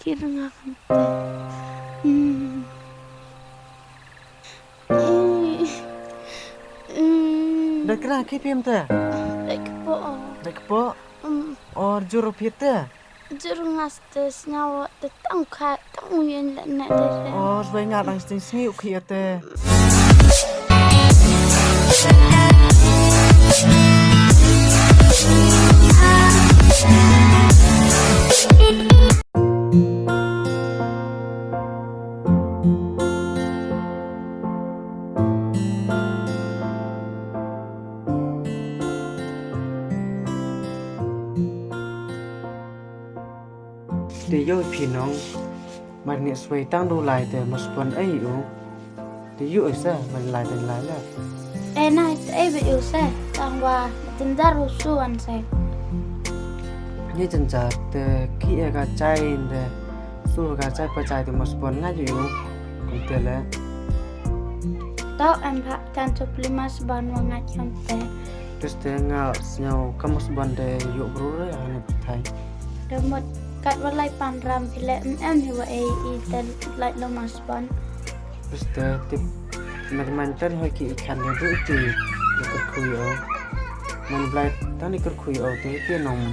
kirang akan teh. Dah kena kipim teh. Like po. Dah kepo. Or juru pita. Jurung astes nyawa tetang kai tang yen nak deh. Oh, sebaik ngadang sting sing kia teh. Để yo phi nong mà nè xoay tăng đồ lại để một phần ấy yếu để yo sao mình lại là Enak bị yêu xe tang wa tin daru suan xe. như chân trả để khi cái trái để su cái trái phải trái thì một phần ngay yếu còn tiền là Tau em pak tan chop 5 seban wangat jam teh. terus dia ngal nhau kamu seban để yo bro rồi anh thấy Demot kat walai panram pile em hiwa i tel like lo masban. terus dia tip mình chân hơi kỹ khăn để rưỡi thì được khui ở mình lại tao đi cực khui ở thế kia nồng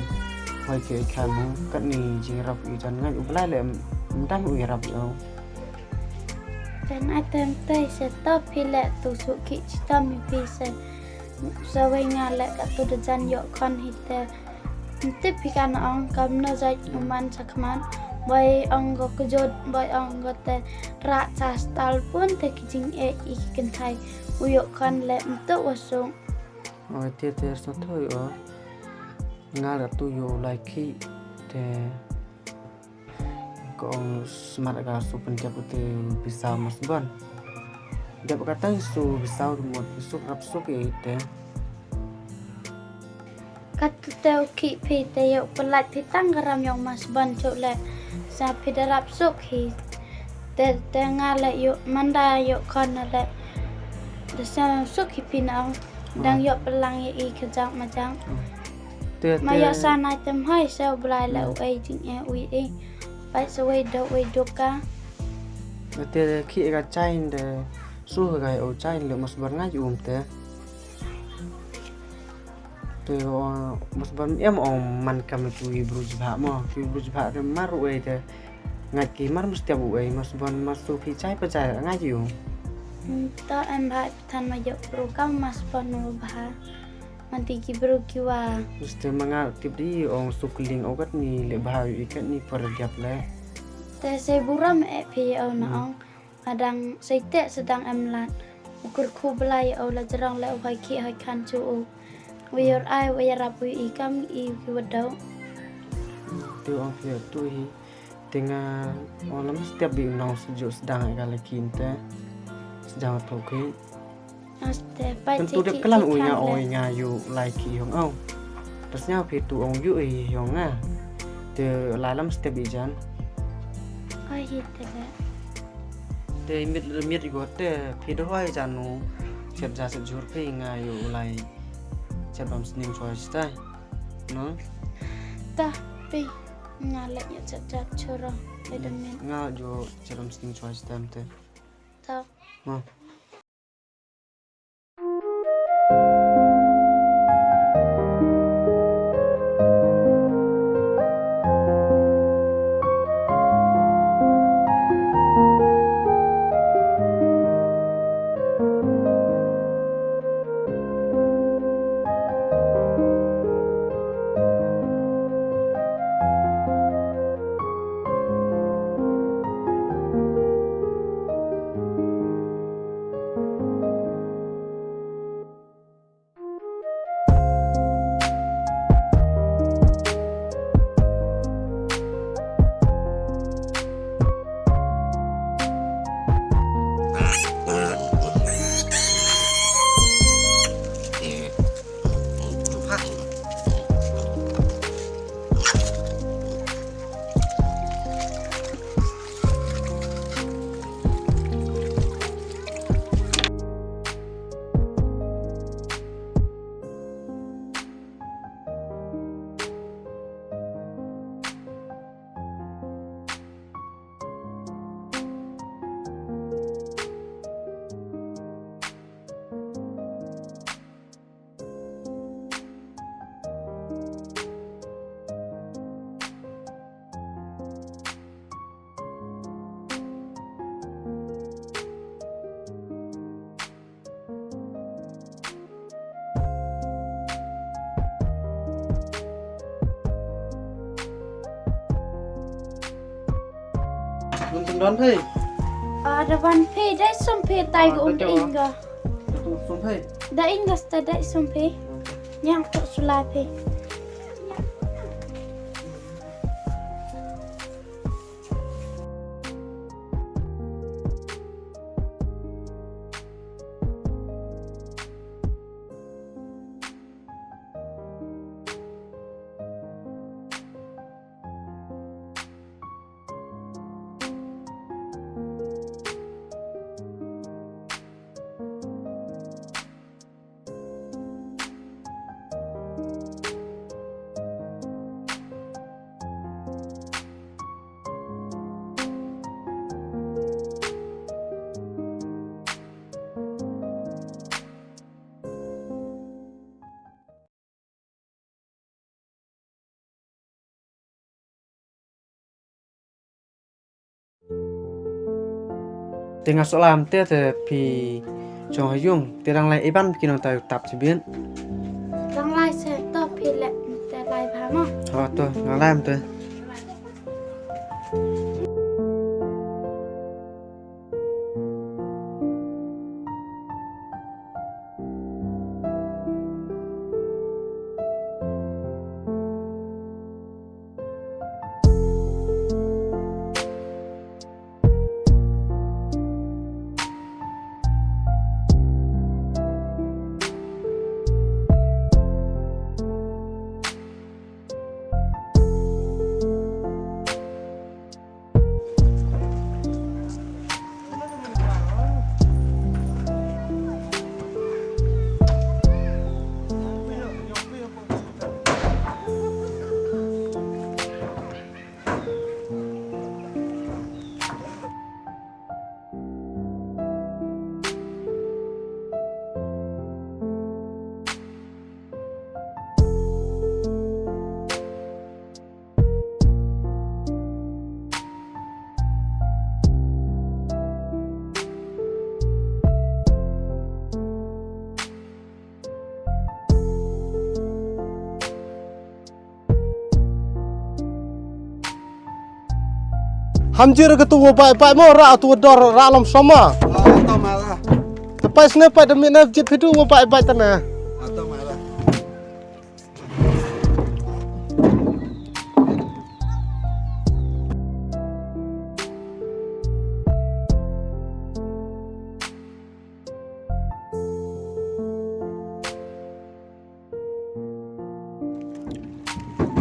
hơi kỹ khăn nó cận nì chỉ rập ý chân ngay úp lại lại mình đang ủi rập đâu Dan atem teh se top pile tu su ki chita mi pi se zawai ngale kat tu dejan yo khon hite. Tip pikan ong kam no zai uman sakman boy ong go kujod boy ong go te ra cha stal pun te kijing e ikin thai uyo khon le mtu wasung. rồi tiếp theo nó thôi ở nga là tôi yo like khi để con smart ga su penjab itu bisa masban dia berkata su bisa rumot su rap su ke ite Kat tu teu ki pi te yo pelat pi tang garam yang masban cuk le sa pi darap suk hi te ngale yo manda yo khon le de sa suk hi pi nang dang yo pelang ye i kejang majang ma yo sana tem hai sa blai le ui jing e ui e bai sa wei do ka te khi ga chain de su ga o chain le masban nga yum te masban em om man kam tu ibru jba mo ibru jba de maru e te ngat ki mar mesti abu e masban masu phi chai pa chai nga yum ta em bai than ma yo pro kam masban no ba manti ki bro ki wa mesti manga tip di ong sukling ogat ni le bahau ikat ni per diap le te se buram e pi o na ong adang se te sedang em lat ukur khu blai o la jarang le hai ki hai khan chu o we your eye we rap we ikam I ki wado tu ong fi tu hi tinga olam setiap bi nong sejuk sedang ga le kinte sedang tu ki aste pai tentu de kelang unya oinya yu lai ki hong au terusnya fi tu ong yu i hong nga te lalam setiap bi jan ai hitele te mit go te fi do hoi janu chep ja se jur phi nga yu lai chep bam sning choi stai no ta pi ngale ya chat choro edemen nga jo chep bam sning choi stai te ta no Untuk don phê. Ada van phe dai som phe tai go inga. Xuống phê. Da inga sta dai som phe. Yang tok sulai phe. Tengah solam tia te pi chong hayung te rang lai iban kin ta tap chi bien. Rang lai se to phe le te lai pha mo. Ha to ngang lam te. Hamjir ke tu pai mo ra tu dor ra lam sama. To ma la. Tepai sne pai de mina jit pitu pai tana. To ma la.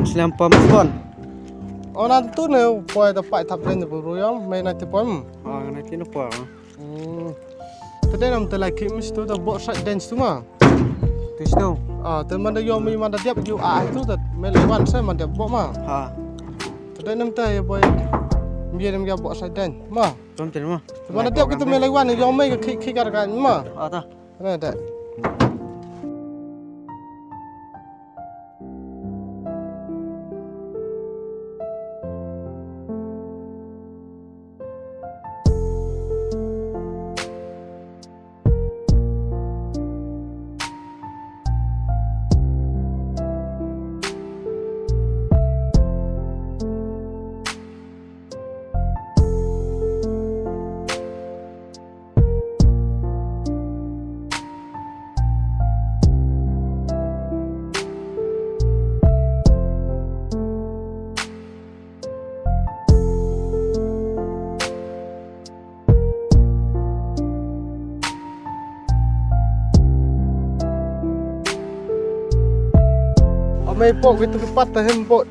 Islam pamspon. Ona tu ne pai de pai thap len bu yom me na te pom. Này kia nó quả. Tade nam te like kim stu da bo side dance tu ma. Thế đâu? Te man da yom mi man da diap ju tu da me le wan sai man da bo ma. Ha. Tade nam te boy mi nam ga bo side dance ma. Tôm tiền mà. Te man da diap ke me le wan yom me ke khi ka ma. Ta. Na da. Mai pok itu kepat tahem pok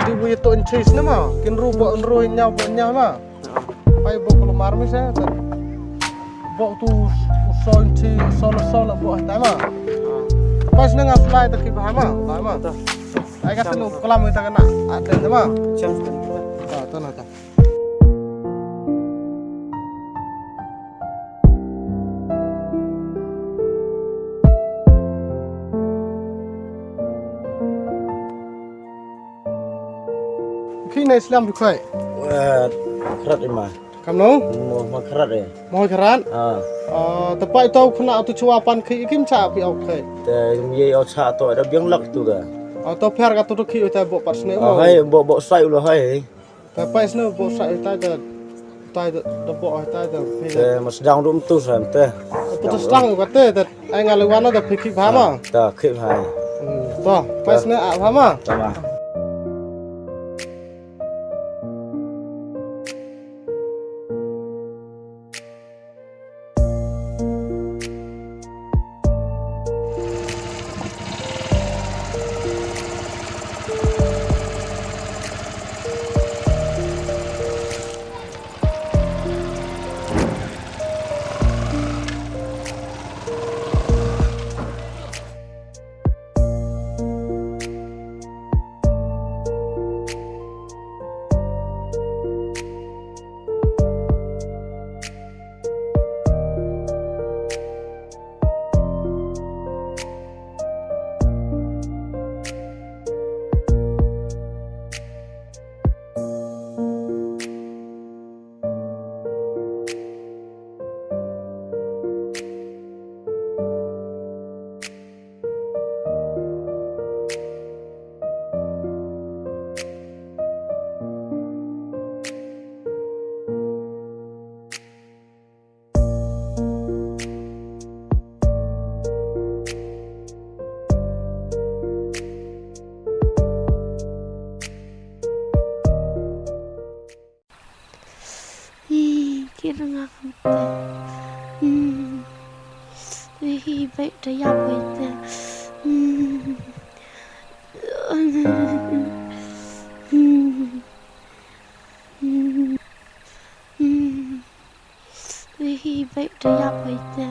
di buya to inches na ma kin ru nhau ma pai bo kolomar mi sa bo tu so inchi solo bo ta ma pas na nga fly ta ki ba ma ai ka tenu kolam ta kana ada ma Chăm ta na ta Khnyah Islam tu kai. Kerat ni mah. Kamu? Mau kerat ni. Mau kerat? Tepai tahu kena tu cuapan kim ca pi au kai. Te ye au cha to ada biang lak tu dah. Atau per ka tu ki uta bo pas ne mo. Hai bo sai ulah hai. Tepai sne bo sai uta ta tay đập bộ tay từ phi Te mas dang dum tu san te. tôi slang cái tê anh ngài lưu nó tập phi phá mà Ta khip hai. to phải xin ạ phá mà Ta ma. Kira ngakam te. Hi baik dah ya baik te. Hi baik dah ya baik te.